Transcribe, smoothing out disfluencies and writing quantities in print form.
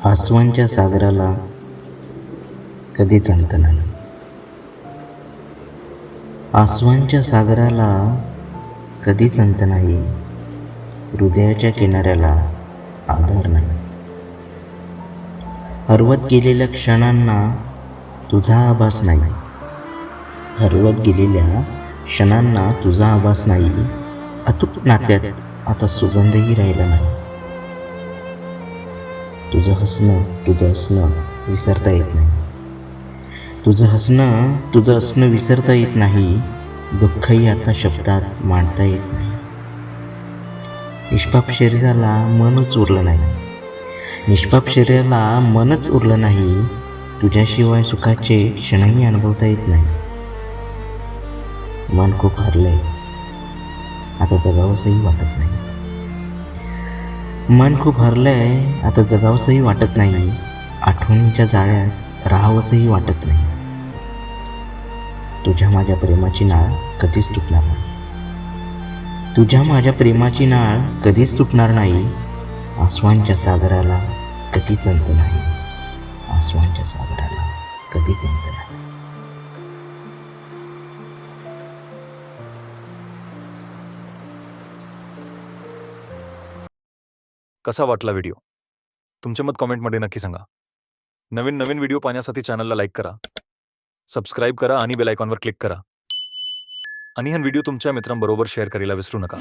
आसवांच्या सागराला कधीच अंत नाही. आसवांच्या सागराला कधीच अंत नाही. हृदयाच्या किनाऱ्याला आधार नाही. हरवत गेलेल्या क्षणांना तुझा आभास नाही. हरवत गेलेल्या क्षणांना तुझा आभास नाही. अतूट नात्यात आता सुगंधही राहिला नाही. तुझं असणं विसरता येत नाही. तुझं असणं विसरता येत नाही. दुःखही आता शब्दात मांडता येत नाही. निष्पाप शरीराला मनच उरलं नाही. तुझ्याशिवाय सुखाचे क्षणही अनुभवता येत नाही. मन खूप हरलंय, आता जगावंसही वाटत नाही. आता जगावंसही वाटत नाही. आठवणींच्या जाळ्यात राहावंसही वाटत नाही. तुझ्या माझ्या प्रेमाची नाळ कधीच तुटणार नाही. आसवांच्या सागराला कधीच अंत नाही. कसा वाटला व्हिडिओ? तुमचे मत कॉमेंटमध्ये नक्की सांगा. नवीन व्हिडिओ पाहण्यासाठी चॅनलला लाईक करा, सबस्क्राईब करा आणि बेल आयकॉनवर क्लिक करा. आणि हा व्हिडिओ तुमच्या मित्रांबरोबर शेअर करायला विसरू नका.